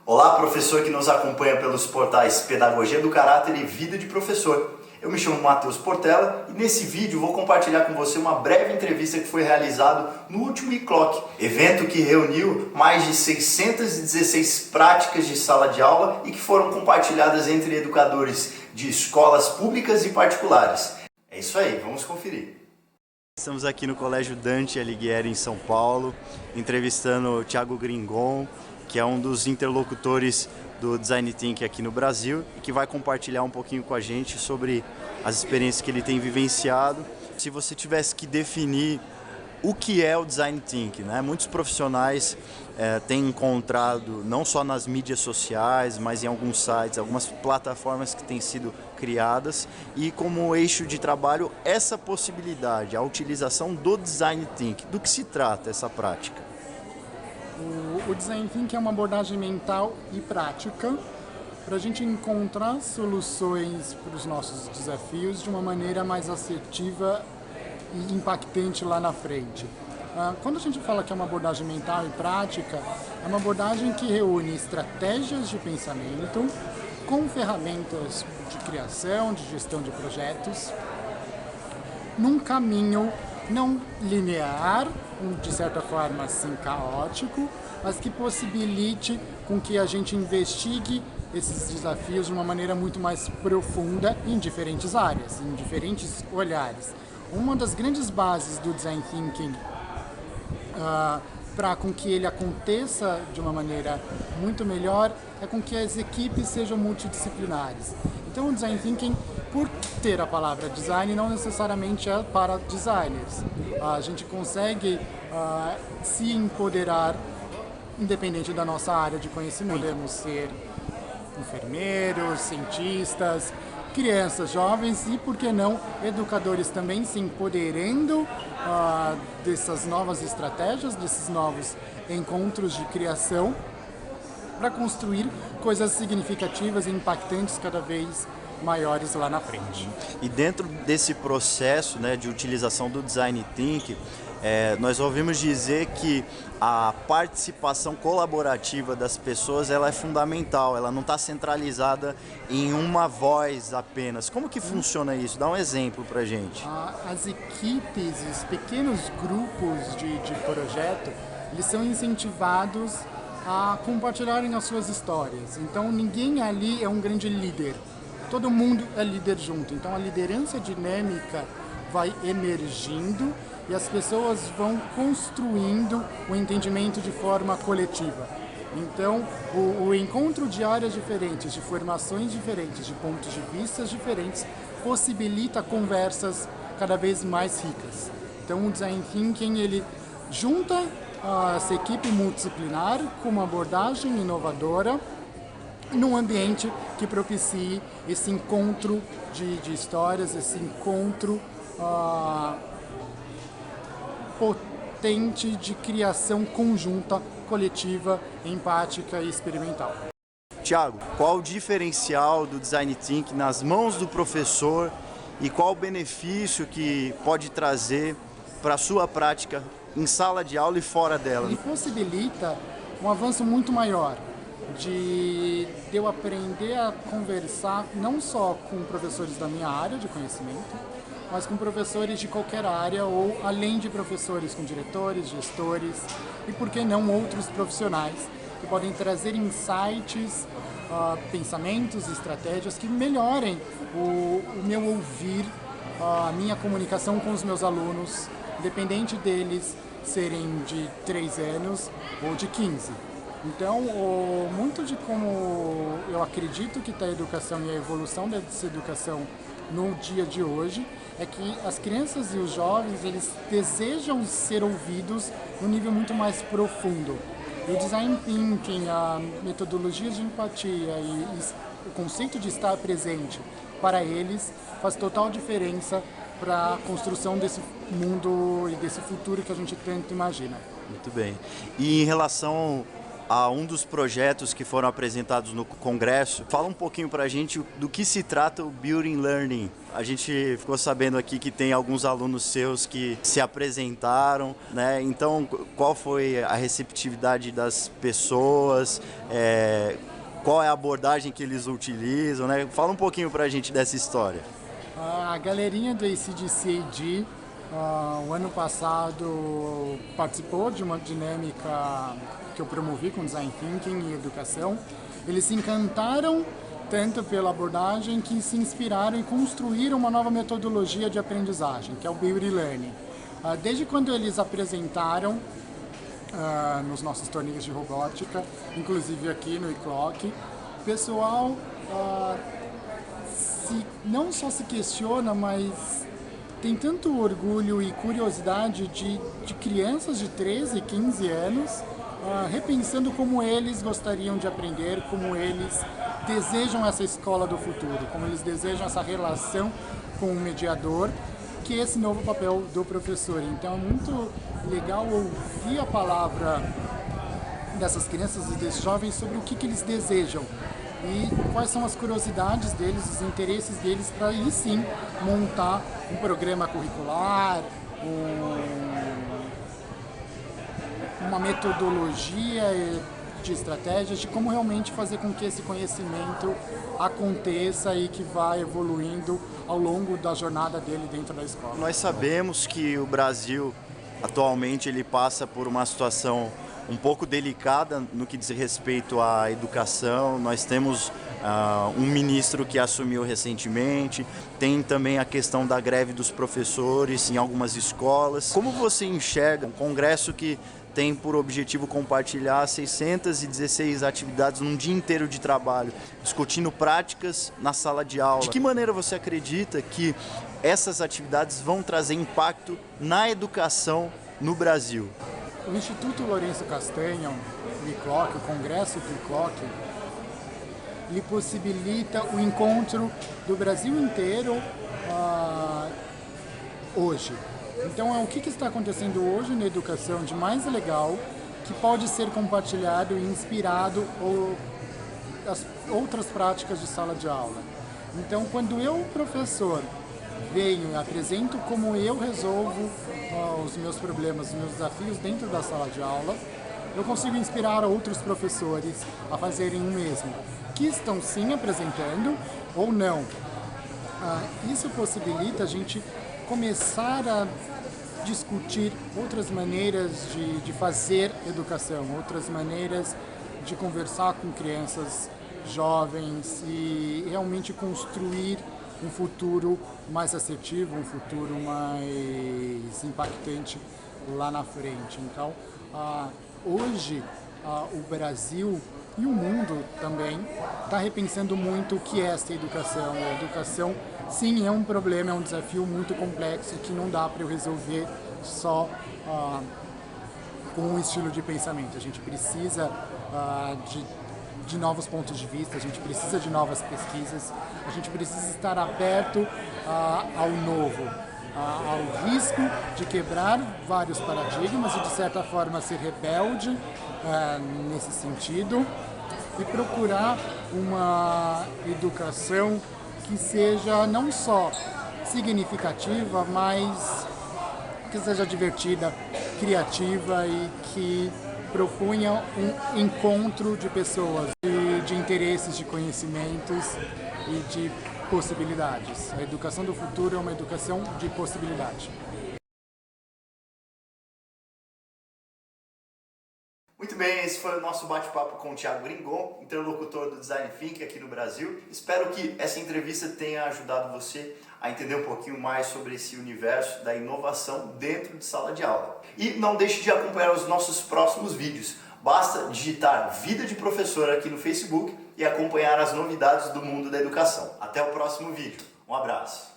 Olá, professor que nos acompanha pelos portais Pedagogia do Caráter e Vida de Professor. Eu me chamo Matheus Portela e nesse vídeo vou compartilhar com você uma breve entrevista que foi realizada no último ICLOC, evento que reuniu mais de 616 práticas de sala de aula e que foram compartilhadas entre educadores de escolas públicas e particulares. É isso aí, vamos conferir. Estamos aqui no Colégio Dante Alighieri, em São Paulo, entrevistando o Thiago Gringon, que é um dos interlocutores do Design Thinking aqui no Brasil e que vai compartilhar um pouquinho com a gente sobre as experiências que ele tem vivenciado. Se você tivesse que definir o que é o Design Thinking, né? Muitos profissionais têm encontrado, não só nas mídias sociais, mas em alguns sites, algumas plataformas que têm sido criadas e como eixo de trabalho essa possibilidade, a utilização do Design Thinking. Do que se trata essa prática? O Design Thinking é uma abordagem mental e prática para a gente encontrar soluções para os nossos desafios de uma maneira mais assertiva e impactante lá na frente. Quando a gente fala que é uma abordagem mental e prática, é uma abordagem que reúne estratégias de pensamento com ferramentas de criação, de gestão de projetos, num caminho não linear, de certa forma assim caótico, mas que possibilite com que a gente investigue esses desafios de uma maneira muito mais profunda em diferentes áreas, em diferentes olhares. Uma das grandes bases do Design Thinking para com que ele aconteça de uma maneira muito melhor é com que as equipes sejam multidisciplinares. Então o Design Thinking, por ter a palavra design, não necessariamente é para designers. A gente consegue se empoderar independente da nossa área de conhecimento. Podemos ser enfermeiros, cientistas, crianças, jovens e, por que não, educadores também se empoderando dessas novas estratégias, desses novos encontros de criação para construir coisas significativas e impactantes cada vez maiores lá na frente. E dentro desse processo, né, de utilização do Design Thinking, nós ouvimos dizer que a participação colaborativa das pessoas ela é fundamental, ela não está centralizada em uma voz apenas. Como que funciona isso? Dá um exemplo para a gente. As equipes, os pequenos grupos de projeto, eles são incentivados a compartilharem as suas histórias. Então ninguém ali é um grande líder, todo mundo é líder junto. Então a liderança dinâmica vai emergindo e as pessoas vão construindo o entendimento de forma coletiva. Então, o encontro de áreas diferentes, de formações diferentes, de pontos de vista diferentes, possibilita conversas cada vez mais ricas. Então, o Design Thinking, ele junta essa equipe multidisciplinar com uma abordagem inovadora num ambiente que propicie esse encontro de histórias, esse encontro potente de criação conjunta, coletiva, empática e experimental. Tiago, qual o diferencial do Design Thinking nas mãos do professor e qual o benefício que pode trazer para a sua prática em sala de aula e fora dela? Ele possibilita um avanço muito maior de eu aprender a conversar não só com professores da minha área de conhecimento, mas com professores de qualquer área ou além de professores com diretores, gestores e, por que não, outros profissionais que podem trazer insights, pensamentos, estratégias que melhorem o meu ouvir, a minha comunicação com os meus alunos, independente deles serem de 3 anos ou de 15. Então, muito de como eu acredito que está a educação e a evolução dessa educação no dia de hoje é que as crianças e os jovens, eles desejam ser ouvidos num nível muito mais profundo. E o Design Thinking, a metodologia de empatia e o conceito de estar presente para eles faz total diferença para a construção desse mundo e desse futuro que a gente tanto imagina. Muito bem. E em relação a um dos projetos que foram apresentados no Congresso. Fala um pouquinho para a gente do que se trata o Building Learning. A gente ficou sabendo aqui que tem alguns alunos seus que se apresentaram, né? Então, qual foi a receptividade das pessoas? Qual é a abordagem que eles utilizam, né? Fala um pouquinho para a gente dessa história. A galerinha do ACDC-AD, o ano passado participou de uma dinâmica que eu promovi com Design Thinking e Educação. Eles se encantaram tanto pela abordagem que se inspiraram e construíram uma nova metodologia de aprendizagem, que é o Building Learning. Desde quando eles apresentaram nos nossos torneios de robótica, inclusive aqui no eClock, o pessoal não só se questiona, mas tem tanto orgulho e curiosidade de crianças de 13, 15 anos, repensando como eles gostariam de aprender, como eles desejam essa escola do futuro, como eles desejam essa relação com o mediador, que é esse novo papel do professor. Então é muito legal ouvir a palavra dessas crianças e desses jovens sobre o que eles desejam e quais são as curiosidades deles, os interesses deles, para aí sim montar um programa curricular, uma metodologia de estratégias de como realmente fazer com que esse conhecimento aconteça e que vá evoluindo ao longo da jornada dele dentro da escola. Nós sabemos que o Brasil atualmente ele passa por uma situação um pouco delicada no que diz respeito à educação. Nós temos um ministro que assumiu recentemente, tem também a questão da greve dos professores em algumas escolas. Como você enxerga um congresso que tem por objetivo compartilhar 616 atividades num dia inteiro de trabalho, discutindo práticas na sala de aula? De que maneira você acredita que essas atividades vão trazer impacto na educação no Brasil? O Instituto Lourenço Castanho, o eClock, o Congresso do eClock, ele possibilita o encontro do Brasil inteiro hoje. Então, o que está acontecendo hoje na educação de mais legal, que pode ser compartilhado e inspirado as outras práticas de sala de aula. Então, quando eu, professor, venho e apresento como eu resolvo os meus problemas, os meus desafios dentro da sala de aula, eu consigo inspirar outros professores a fazerem o mesmo, que estão sim apresentando ou não. Isso possibilita a gente começar a discutir outras maneiras de fazer educação, outras maneiras de conversar com crianças jovens e realmente construir um futuro mais assertivo, um futuro mais impactante lá na frente. Então, hoje, o Brasil e o mundo também está repensando muito o que é essa educação. A educação, sim, é um problema, é um desafio muito complexo que não dá para eu resolver só com um estilo de pensamento. A gente precisa de novos pontos de vista, a gente precisa de novas pesquisas, a gente precisa estar aberto ao novo, ao risco de quebrar vários paradigmas e de certa forma ser rebelde nesse sentido e procurar uma educação que seja não só significativa, mas que seja divertida, criativa e que propunha um encontro de pessoas, de interesses, de conhecimentos e de possibilidades. A educação do futuro é uma educação de possibilidade. Muito bem, esse foi o nosso bate-papo com o Thiago Gringon, interlocutor do Design Thinking aqui no Brasil. Espero que essa entrevista tenha ajudado você a entender um pouquinho mais sobre esse universo da inovação dentro de sala de aula. E não deixe de acompanhar os nossos próximos vídeos. Basta digitar Vida de Professor aqui no Facebook e acompanhar as novidades do mundo da educação. Até o próximo vídeo. Um abraço.